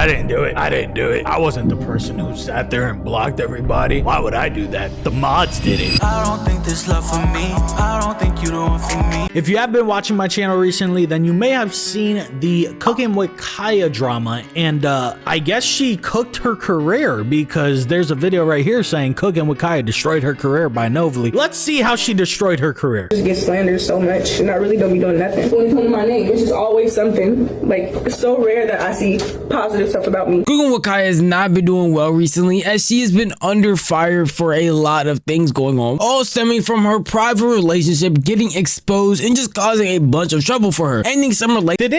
I didn't do it. I didn't do it. I wasn't the person who sat there and blocked everybody. Why would I do that? The mods did it. I don't think this love for me. I don't think you the one for me. If you have been watching my channel recently, then you may have seen the Cooking with Kya drama, and I guess she cooked her career, because there's a video right here saying Cooking with Kya destroyed her career by Novely. Let's see how she destroyed her career. I just get slandered so much, and I really don't be doing nothing. When it comes to my name, it's just always something. Like, it's so rare that I see positive stuff about me. CookinWithKya has not been doing well recently, as she has been under fire for a lot of things going on, all stemming from her private relationship getting exposed and just causing a bunch of trouble for her, ending some Did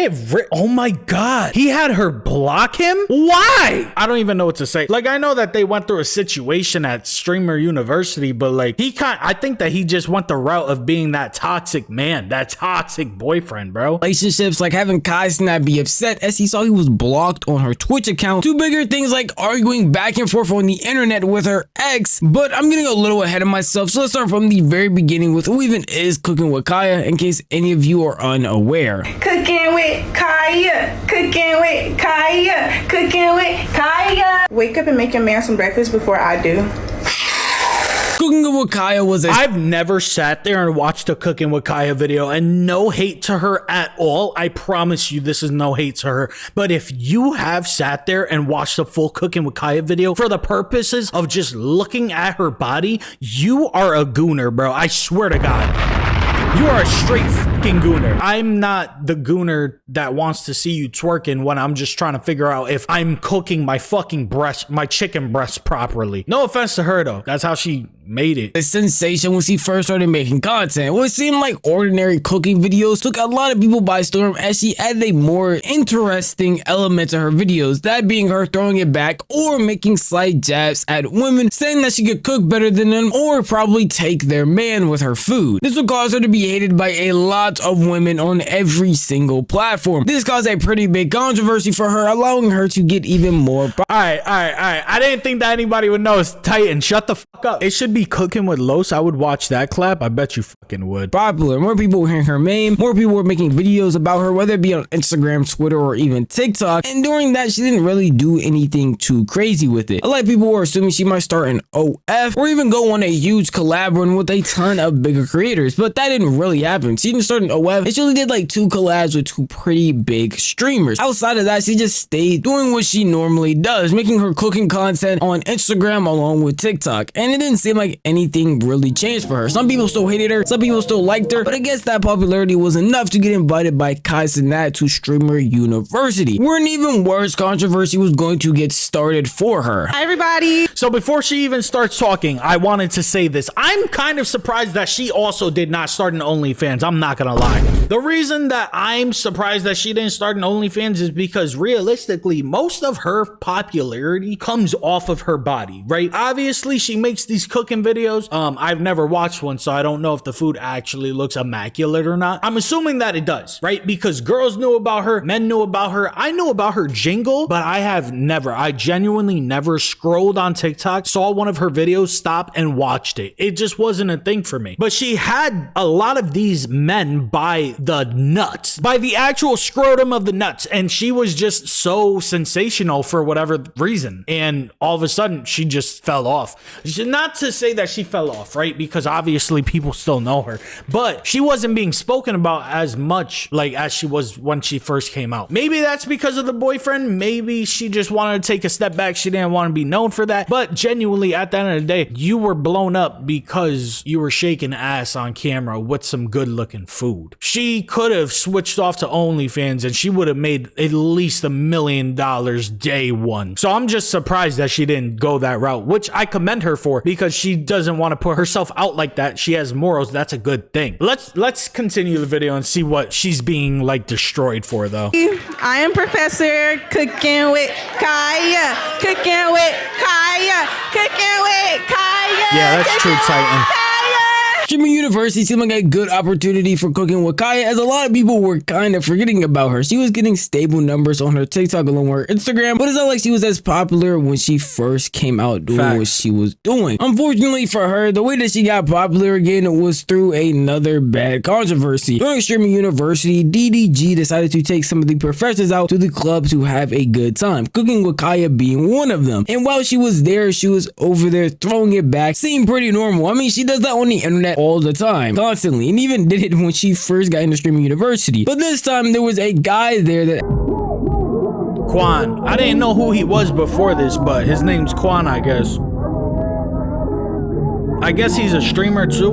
oh my god, he had her block him? Why? I don't even know what to say. Like, I know that they went through a situation at Streamer University, but like, I think that he just went the route of being that toxic man, that toxic boyfriend, bro. relationships, like having Kai Snap be upset as he saw he was blocked on her Twitch account, to bigger things like arguing back and forth on the internet with her ex. But I'm getting a little ahead of myself, so let's start from the very beginning with who even is Cooking with Kya, in case any of you are unaware. Cooking with Kya, cooking with Kya, cooking with Kya. Wake up and make your man some breakfast before I do. Cooking with Kya was I've never sat there and watched a Cooking with Kya video, and no hate to her at all. I promise you this is no hate to her. But if you have sat there and watched a full Cooking with Kya video for the purposes of just looking at her body, you are a gooner, bro. I swear to God. You are a straight fucking gooner. I'm not the gooner that wants to see you twerking when I'm just trying to figure out if I'm cooking my fucking breast, my chicken breast properly. No offense to her though. That's how she made it. a sensation when she first started making content. What seemed like ordinary cooking videos took a lot of people by storm, as she added a more interesting element to her videos, that being her throwing it back or making slight jabs at women, saying that she could cook better than them or probably take their man with her food. This would cause her to be hated by a lot of women on every single platform. This caused a pretty big controversy for her, allowing her to get even more. Alright. I didn't think that anybody would know it's Titan. Shut the fuck up. It should be Cooking with Los. I would watch that clap. I bet you fucking would. Popular. More people were hearing her name. More people were making videos about her, whether it be on Instagram, Twitter, or even TikTok. And during that, she didn't really do anything too crazy with it. A lot of people were assuming she might start an OF or even go on a huge collab run with a ton of bigger creators, but that didn't really happen. She didn't start an OF. She only did like 2 collabs with 2 pretty big streamers. Outside of that, she just stayed doing what she normally does, making her cooking content on Instagram along with TikTok. And it didn't seem like anything really changed for her. Some people still hated her, some people still liked her, but I guess that popularity was enough to get invited by Kai Cenat to Streamer University, where an even worse controversy was going to get started for her. Hi everybody. So before she even starts talking, I wanted to say this. I'm kind of surprised that she also did not start an OnlyFans. I'm not gonna lie. The reason that I'm surprised that she didn't start an OnlyFans is because realistically, most of her popularity comes off of her body, right? Obviously, she makes these cooking videos. I've never watched one, so I don't know if the food actually looks immaculate or not. I'm assuming that it does, right? Because girls knew about her, men knew about her. I knew about her jingle, but I genuinely never scrolled on TikTok, saw one of her videos, stopped and watched it. It just wasn't a thing for me. But she had a lot of these men by the nuts, by the actual scrotum of the nuts, and she was just so sensational for whatever reason. And all of a sudden, she just fell off. Not to say that she fell off, right? Because obviously people still know her, but she wasn't being spoken about as much like as she was when she first came out. Maybe that's because of the boyfriend. Maybe she just wanted to take a step back. She didn't want to be known for that. But genuinely, at the end of the day, you were blown up because you were shaking ass on camera with some good looking food. She could have switched off to OnlyFans and she would have made at least $1 million day one. So I'm just surprised that she didn't go that route, which I commend her for, because she doesn't want to put herself out like that. She has morals. That's a good thing. Let's continue the video and see what she's being like destroyed for though. I am Professor Cooking with Kya, cooking with Kya, cooking with Kya. Yeah, that's true, Titan. Kya. Streamer University seemed like a good opportunity for Cooking with Kya, as a lot of people were kind of forgetting about her. She was getting stable numbers on her TikTok along with her Instagram, but it's not like she was as popular when she first came out doing what she was doing. Unfortunately for her, the way that she got popular again was through another bad controversy. During Streamer University, DDG decided to take some of the professors out to the club to have a good time, Cooking with Kya being one of them. And while she was there, she was over there throwing it back, seemed pretty normal. I mean, she does that on the internet all the time, constantly, and even did it when she first got into Streamer University. But this time there was a guy there that Quan. I didn't know who he was before this, but his name's Quan, I guess. I guess he's a streamer too.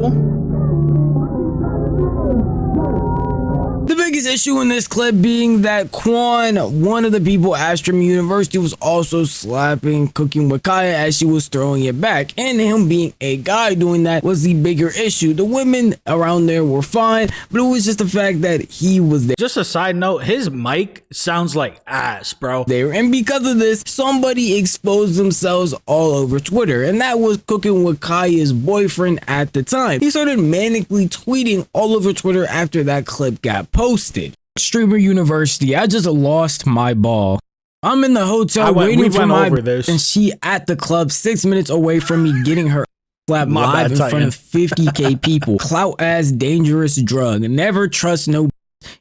the biggest issue in this clip being that Quan, one of the people at Streamer University, was also slapping Cooking with Kya as she was throwing it back, and him being a guy doing that was the bigger issue. The women around there were fine, but it was just the fact that he was there. Just a side note, his mic sounds like ass, bro. And because of this, somebody exposed themselves all over Twitter, and that was Cooking with Kya's boyfriend at the time. He started manically tweeting all over Twitter after that clip got posted. Streamer University, I just lost my ball. I'm in the hotel waiting for my and she at the club 6 minutes away from me getting her slapped live in front of 50K people. Clout ass dangerous drug. Never trust no.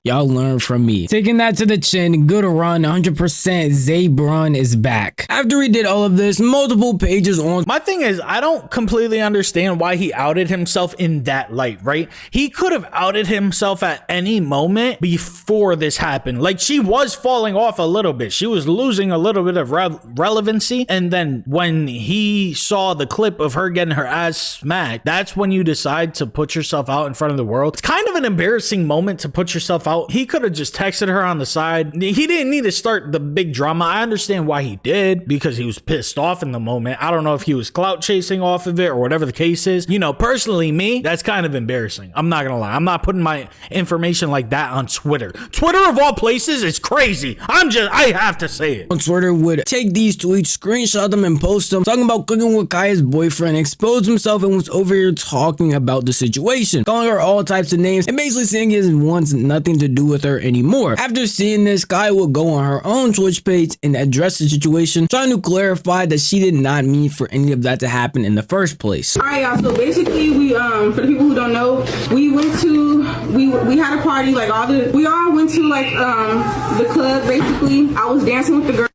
Y'all learn from me. Taking that to the chin, good run, 100%. Zabron is back. After he did all of this, multiple pages on. My thing is, I don't completely understand why he outed himself in that light, right? He could have outed himself at any moment before this happened. Like, she was falling off a little bit. She was losing a little bit of relevancy. And then when he saw the clip of her getting her ass smacked, that's when you decide to put yourself out in front of the world. It's kind of an embarrassing moment to put yourself out. He could have just texted her on the side. He didn't need to start the big drama. I understand why he did, because he was pissed off in the moment. I don't know if he was clout chasing off of it or whatever the case is. You know, personally, me, that's kind of embarrassing. I'm not gonna lie. I'm not putting my information like that on Twitter. Twitter of all places is crazy. I have to say it. On Twitter would take these tweets, screenshot them, and post them, talking about Cooking with Kya's boyfriend, exposed himself, and was over here talking about the situation, calling her all types of names, and basically saying he wants nothing to do with her anymore. After seeing this, Kya will go on her own Twitch page and address the situation, trying to clarify that she did not mean for any of that to happen in the first place. Alright, y'all, so basically we for the people who don't know, we went to we had a party, like we all went to like the club. Basically I was dancing with the girls.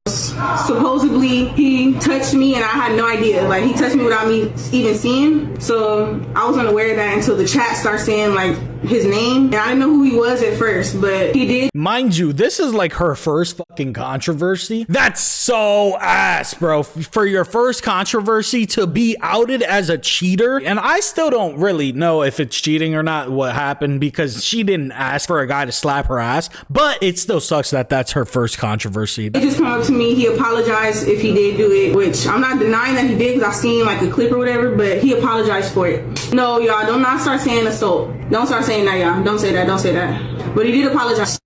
Supposedly he touched me and I had no idea. Like, he touched me without me even seeing. So I was unaware of that until the chat started saying like his name, and I didn't know who he was at first, but he did. Mind you, this is like her first fucking controversy. That's so ass, bro. For your first controversy to be outed as a cheater, and I still don't really know if it's cheating or not what happened, because she didn't ask for a guy to slap her ass, but it still sucks that that's her first controversy. He just came up to me, he apologized if he did do it, which I'm not denying that he did, because I seen like a clip or whatever, but he apologized for it. No, y'all, don't not start saying assault. Don't start saying that, y'all. Don't say that. Don't say that. But he did apologize.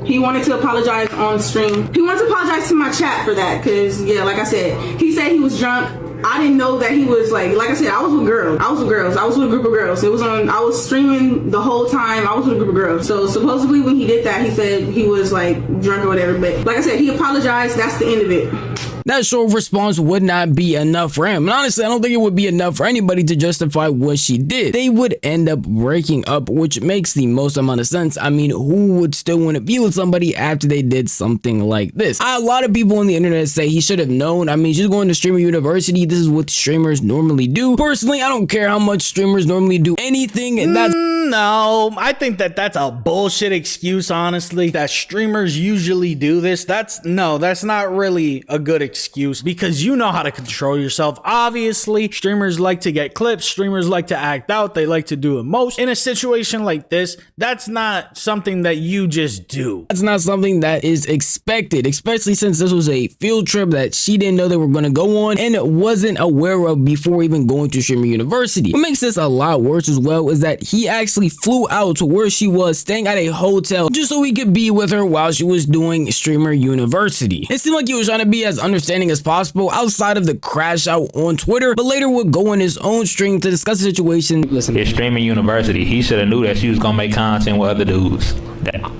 He wanted to apologize on stream. He wanted to apologize to my chat for that, because, yeah, like I said, he said he was drunk. I didn't know that he was like I said, I was with girls. I was with a group of girls. I was streaming the whole time. I was with a group of girls. So supposedly when he did that, he said he was like drunk or whatever. But like I said, he apologized. That's the end of it. That short response would not be enough for him. And honestly, I don't think it would be enough for anybody to justify what she did. They would end up breaking up, which makes the most amount of sense. I mean, who would still want to be with somebody after they did something like this? A lot of people on the internet say he should have known. I mean, she's going to Streamer University. This is what streamers normally do. Personally, I don't care how much streamers normally do anything, and that's no, I think that that's a bullshit excuse, honestly, that streamers usually do this. That's not really a good excuse, because you know how to control yourself. Obviously, streamers like to get clips. Streamers like to act out. They like to do it most. In a situation like this, that's not something that you just do. That's not something that is expected, especially since this was a field trip that she didn't know they were going to go on and it wasn't aware of before even going to Streamer University. What makes this a lot worse as well is that he actually actually flew out to where she was staying at a hotel just so he could be with her while she was doing Streamer University. It seemed like he was trying to be as understanding as possible outside of the crash out on Twitter, but later would go on his own stream to discuss the situation. Listen, it's Streamer University. He should have knew that she was gonna make content with other dudes.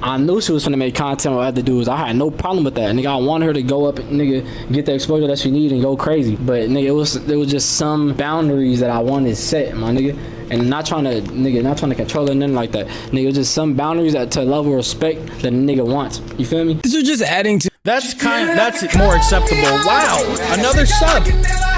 I knew she was gonna make content with other dudes. I had no problem with that. Nigga, I wanted her to go up and nigga get the exposure that she needed and go crazy. But nigga, it was just some boundaries that I wanted set, my nigga. And not trying to control her, nothing like that. Nigga, it was just some boundaries that to level of respect that a nigga wants. You feel me? This was just adding to. That's more acceptable. Wow, another sub.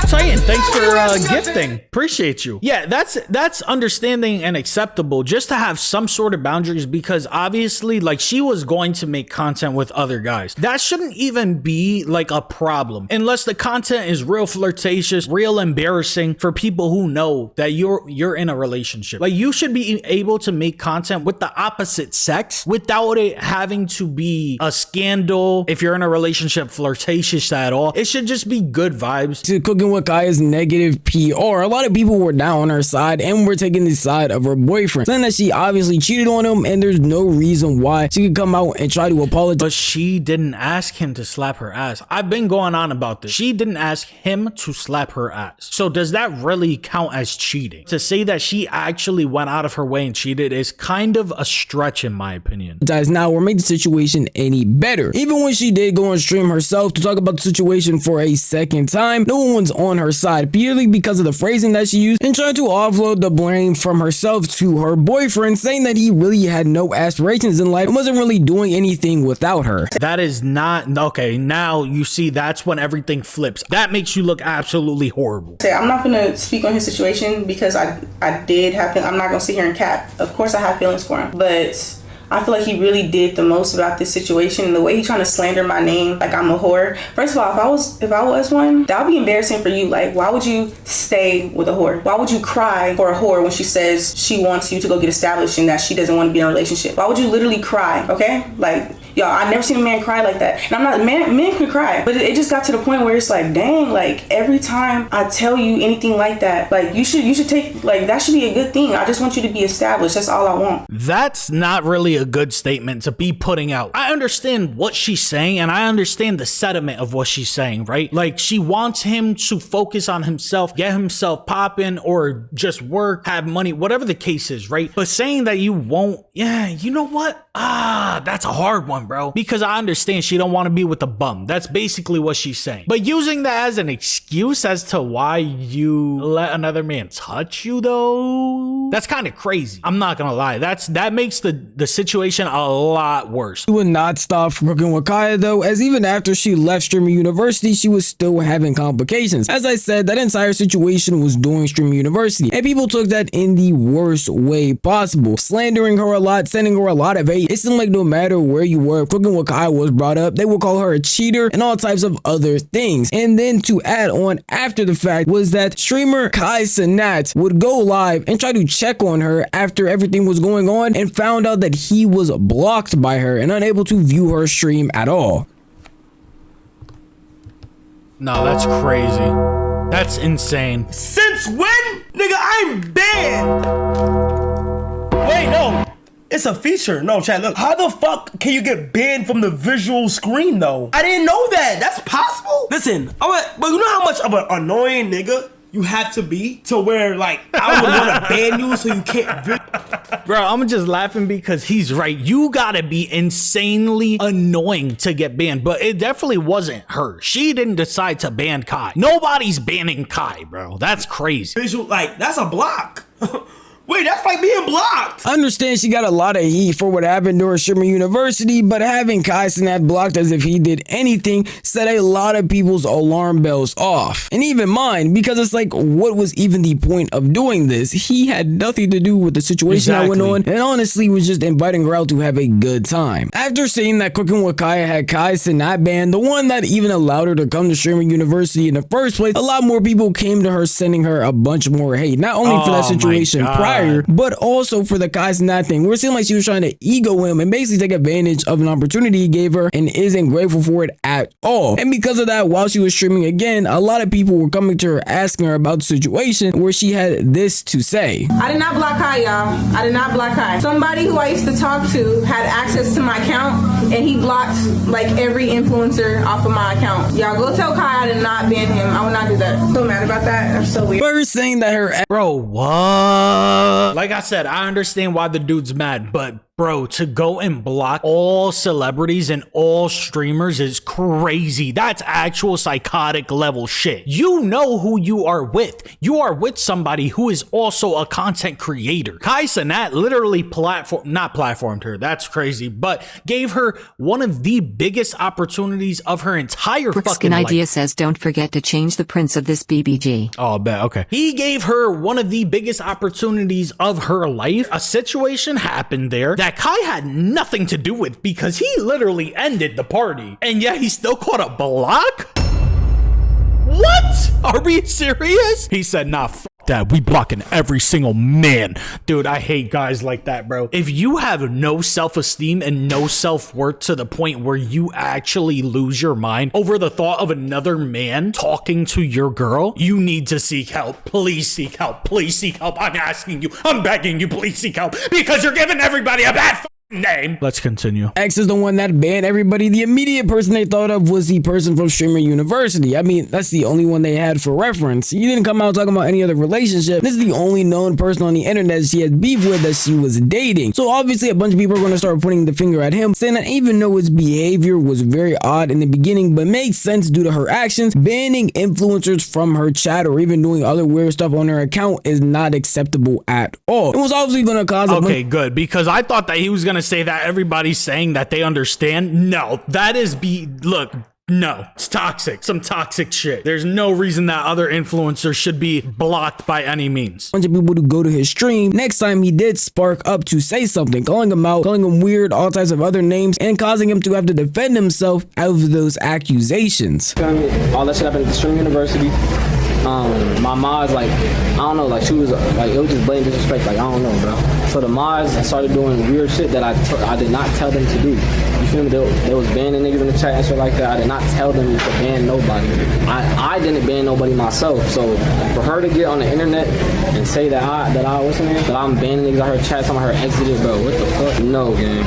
Titan, thanks for gifting. Appreciate you. Yeah, that's understanding and acceptable, just to have some sort of boundaries, because obviously, like, she was going to make content with other guys. That shouldn't even be like a problem, unless the content is real flirtatious, real embarrassing for people who know that you're in a relationship. Like, you should be able to make content with the opposite sex without it having to be a scandal. If you're in a relationship, flirtatious at all, it should just be good vibes. To CookingWithKya's negative PR, a lot of people were down on her side and were taking the side of her boyfriend, saying that she obviously cheated on him and there's no reason why she could come out and try to apologize. But she didn't ask him to slap her ass. I've been going on about this. She didn't ask him to slap her ass. So does that really count as cheating? To say that she actually went out of her way and cheated is kind of a stretch, in my opinion. Now or make the situation any better. Even when she did go on stream herself to talk about the situation for a second time, no one was on her side, purely because of the phrasing that she used and trying to offload the blame from herself to her boyfriend, saying that he really had no aspirations in life and wasn't really doing anything without her. That is not okay. Now you see, that's when everything flips. That makes you look absolutely horrible. I'm not gonna speak on his situation because I did have. I'm not gonna sit here and cap. Of course, I have feelings for him, but I feel like he really did the most about this situation, and the way he's trying to slander my name like I'm a whore. First of all, if I was one, that would be embarrassing for you. Like, why would you stay with a whore? Why would you cry for a whore when she says she wants you to go get established and that she doesn't want to be in a relationship? Why would you literally cry? Okay, like, y'all, I never seen a man cry like that. And I'm not, men can cry, but it just got to the point where it's like, dang, like, every time I tell you anything like that, like, you should take, like, that should be a good thing. I just want you to be established. That's all I want. That's not really a good statement to be putting out. I understand what she's saying, and I understand the sentiment of what she's saying, right? Like, she wants him to focus on himself, get himself popping, or just work, have money, whatever the case is, right? But saying that you won't, yeah, you know what? That's a hard one, bro, because I understand she don't want to be with a bum. That's basically what she's saying. But using that as an excuse as to why you let another man touch you, though, that's kind of crazy. I'm not gonna lie. That makes the situation a lot worse. She would not stop CookingWithKya though, as even after she left Streamer University, she was still having complications. As I said, that entire situation was during Streamer University, and people took that in the worst way possible, slandering her a lot, sending her a lot of hate. It seemed like no matter where you were, CookingWithKya was brought up, they would call her a cheater and all types of other things. And then to add on after the fact was that streamer Kai Cenat would go live and try to check on her after everything was going on, and found out that he was blocked by her and unable to view her stream at all. No, that's crazy. That's insane. Since when? Nigga, I'm banned. Wait, no. It's a feature. No, chat, look. How the fuck can you get banned from the visual screen, though? I didn't know that. That's possible? Listen, but you know how much of an annoying nigga you have to be to where, like, I would want to ban you so you can't. Bro, I'm just laughing because he's right. You gotta be insanely annoying to get banned, but it definitely wasn't her. She didn't decide to ban Kai. Nobody's banning Kai, bro. That's crazy. Visual, like, that's a block. Wait, that's like being blocked. I understand she got a lot of heat for what happened during Streamer University, but having Kai Cenat blocked as if he did anything set a lot of people's alarm bells off. And even mine, because it's like, what was even the point of doing this? He had nothing to do with the situation that went on, and honestly was just inviting her out to have a good time. After seeing that CookingWithKya had Kai Cenat banned, the one that even allowed her to come to Streamer University in the first place, a lot more people came to her sending her a bunch more hate, not only for that situation prior admire, but also for the Kai Cenat thing, where it seemed like she was trying to ego him and basically take advantage of an opportunity he gave her and isn't grateful for it at all. And because of that, while she was streaming again, a lot of people were coming to her asking her about the situation, where she had this to say. I did not block Kai, y'all. I did not block Kai. Somebody who I used to talk to had access to my account, and he blocked like every influencer off of my account. Y'all go tell Kai I did not ban him. I would not do that. So mad about that. That's so weird. But her saying that her Bro, what? Like I said, I understand why the dude's mad, but bro, to go and block all celebrities and all streamers is crazy. That's actual psychotic level shit. You know who you are with. You are with somebody who is also a content creator. Kai Cenat literally not platformed her. That's crazy, but gave her one of the biggest opportunities of her entire fucking life. Idea says don't forget to change the prints of this BBG. Oh, bet. Okay. He gave her one of the biggest opportunities of her life. A situation happened there that Kai had nothing to do with because he literally ended the party. And yet he still caught a block? What? Are we serious? He said, nah, f that. We blocking every single man. Dude, I hate guys like that, bro. If you have no self-esteem and no self-worth to the point where you actually lose your mind over the thought of another man talking to your girl, you need to seek help. Please seek help. Please seek help. I'm asking you. I'm begging you. Please seek help because you're giving everybody a bad name. Let's continue. X is the one that banned everybody. The immediate person they thought of was the person from Streamer University. I mean, that's the only one they had for reference. He didn't come out talking about any other relationship. This is the only known person on the internet she had beef with that she was dating. So obviously a bunch of people are going to start pointing the finger at him, saying that even though his behavior was very odd in the beginning, but made sense due to her actions, banning influencers from her chat or even doing other weird stuff on her account is not acceptable at all. It was obviously going to cause okay, good, because I thought that he was going to say that everybody's saying that they understand. No, that is look, no, it's toxic. Some toxic shit. There's no reason that other influencers should be blocked by any means. A bunch of people to go to his stream. Next time he did spark up to say something, calling him out, calling him weird, all types of other names, and causing him to have to defend himself out of those accusations. All that shit happened at the Stream University. My mods, like, I don't know, like, she was, like, it was just blatant disrespect, like, I don't know, bro. So the mods started doing weird shit that I did not tell them to do. You feel me? They was banning niggas in the chat and shit like that. I did not tell them to ban nobody. I didn't ban nobody myself. So for her to get on the internet and say that I'm banning niggas out her chat, some of her exited, bro, what the fuck? No, gang.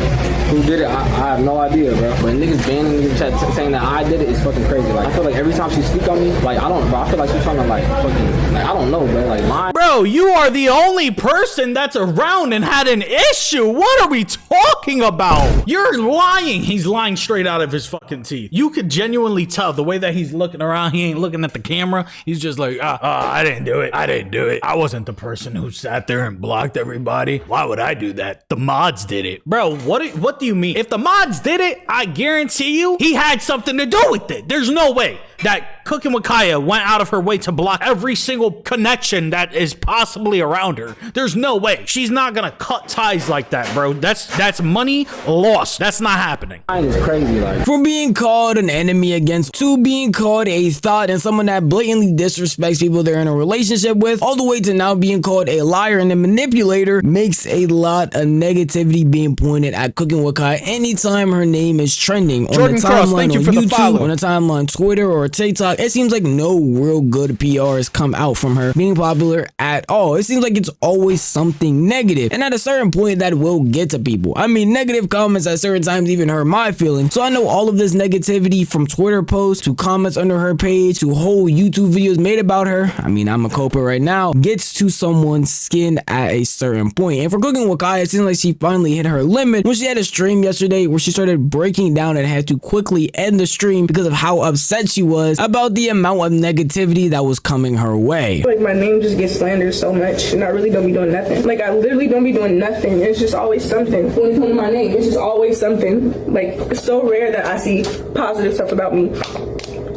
Who did it? I have no idea, bro. But niggas banning niggas in the chat saying that I did it is fucking crazy. Like, I feel like every time she speak on me, like, I feel like she's trying to, like, fucking, like, I don't know, bro. Like, lie. Bro, you are the only person that's around and had an issue. What are we talking about? You're lying. He's lying straight out of his fucking teeth. You could genuinely tell the way that he's looking around. He ain't looking at the camera. He's just like, I didn't do it. I didn't do it. I wasn't the person who sat there and blocked everybody. Why would I do that? The mods did it. Bro, what do you mean? If the mods did it, I guarantee you he had something to do with it. There's no way that CookingWithKya went out of her way to block every single connection that is possibly around her. There's no way. She's not gonna cut ties like that, bro. That's money lost. That's not happening. It's crazy, like. From being called an enemy against to being called a thought and someone that blatantly disrespects people they're in a relationship with, all the way to now being called a liar and a manipulator, makes a lot of negativity being pointed at CookingWithKya anytime her name is trending on Jordan the Cross, timeline thank you on for the YouTube, follow. on the timeline Twitter or TikTok. It seems like no real good PR has come out from her being popular at all. It seems like it's always something negative, and at a certain point that will get to people. I mean, negative comments at certain times even hurt my feelings. So I know all of this negativity, from Twitter posts to comments under her page to whole YouTube videos made about her, I mean, I'm a culprit right now, gets to someone's skin at a certain point. And for CookingWithKya, it seems like she finally hit her limit when she had a stream yesterday where she started breaking down and had to quickly end the stream because of how upset she was about the amount of negativity that was coming her way. Like, my name just gets slandered so much, and I really don't be doing nothing. Like, I literally don't be doing nothing. It's just always something. When it comes to my name, it's just always something. Like, it's so rare that I see positive stuff about me.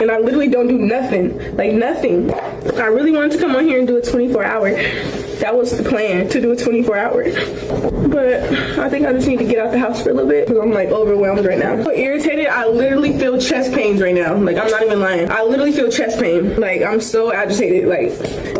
And I literally don't do nothing. Like, nothing. I really wanted to come on here and do a 24-hour That was the plan, to do a 24-hour. But I think I just need to get out the house for a little bit because I'm like overwhelmed right now. So irritated, I literally feel chest pains right now. Like, I'm not even lying. I literally feel chest pain. Like, I'm so agitated. Like,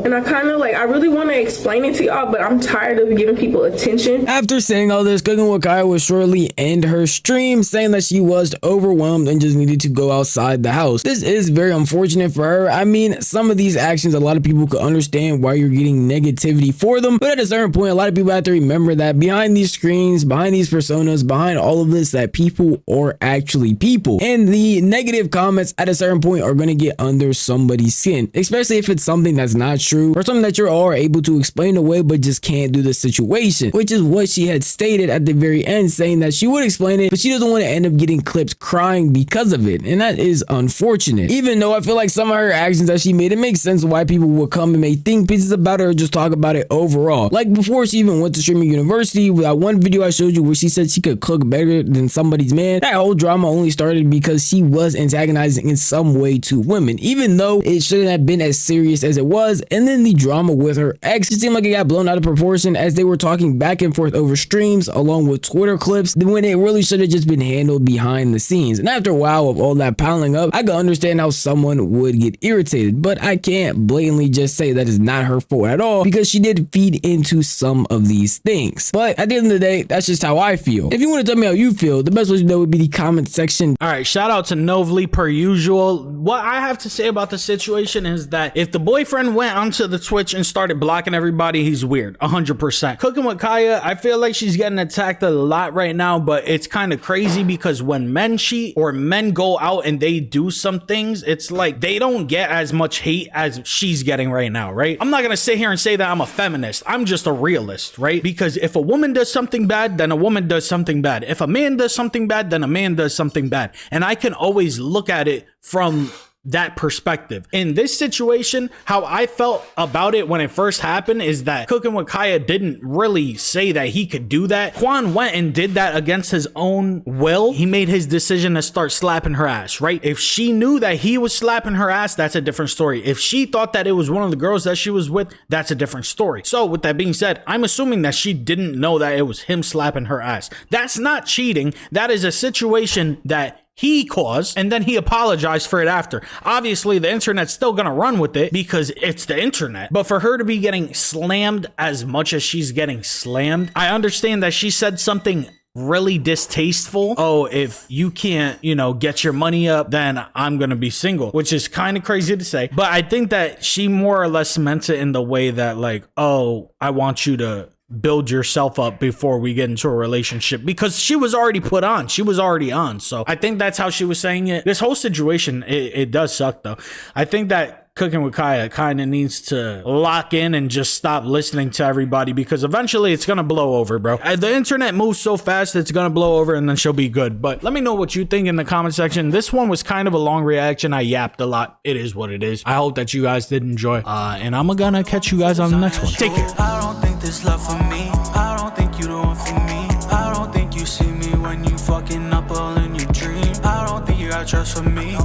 and I kind of like, I really want to explain it to y'all, but I'm tired of giving people attention. After saying all this, Cooking with Kya would shortly end her stream, saying that she was overwhelmed and just needed to go outside the house. This is very unfortunate for her. I mean, some of these actions, a lot of people could understand why you're getting negativity for them, but at a certain point, a lot of people have to remember that behind these screens, behind these personas, behind all of this, that people are actually people, and the negative comments at a certain point are going to get under somebody's skin, especially if it's something that's not true or something that you're all able to explain away but just can't do the situation, which is what she had stated at the very end, saying that she would explain it, but she doesn't want to end up getting clipped crying because of it, and that is unfortunate. Even though I feel like some of her actions that she made, it makes sense why people would come and make think pieces about her or just talk about it overall. Like before she even went to streaming university, with that one video I showed you where she said she could cook better than somebody's man, that whole drama only started because she was antagonizing in some way to women, even though it shouldn't have been as serious as it was. And then the drama with her ex, it seemed like it got blown out of proportion as they were talking back and forth over streams along with Twitter clips when it really should have just been handled behind the scenes. And after a while of all that piling up, I could understand how someone would get irritated, but I can't blatantly just say that is not her fault at all because she did feed into some of these things. But at the end of the day, that's just how I feel. If you want to tell me how you feel, the best way to know would be the comment section. All right, shout out to Novely per usual. What I have to say about the situation is that if the boyfriend went onto the Twitch and started blocking everybody, he's weird, 100%. Cooking with Kya, I feel like she's getting attacked a lot right now, but it's kind of crazy because when men cheat or men go out and they do some things, it's like they don't get as much hate as she's getting right now, right? I'm not gonna sit here and say that I'm a feminist. I'm just a realist, right? Because if a woman does something bad, then a woman does something bad. If a man does something bad, then a man does something bad. And I can always look at it from that perspective. In this situation, how I felt about it when it first happened is that Cooking with Kya didn't really say that he could do that. Quan went and did that against his own will. He made his decision to start slapping her ass, right? If she knew that he was slapping her ass, that's a different story. If she thought that it was one of the girls that she was with, that's a different story. So with that being said, I'm assuming that she didn't know that it was him slapping her ass. That's not cheating. That is a situation that he caused, and then he apologized for it after. Obviously, the internet's still gonna run with it because it's the internet. But for her to be getting slammed as much as she's getting slammed, I understand that she said something really distasteful. Oh, if you can't, you know, get your money up, then I'm gonna be single, which is kind of crazy to say. But I think that she more or less meant it in the way that like, oh, I want you to build yourself up before we get into a relationship, because she was already put on. She was already on. So I think that's how she was saying it. This whole situation, it does suck though. I think that Cooking with Kya kind of needs to lock in and just stop listening to everybody, because eventually it's gonna blow over, bro. The internet moves so fast, it's gonna blow over and then she'll be good. But let me know what you think in the comment section. This one was kind of a long reaction. I yapped a lot. It is what it is. I hope that you guys did enjoy. And I'm gonna catch you guys on the next one. Take care. I don't think this love for me. I don't think you the one for me. I don't think you see me when you fucking up all in your dreams. I don't think you got trust for me.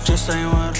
Just ain't what I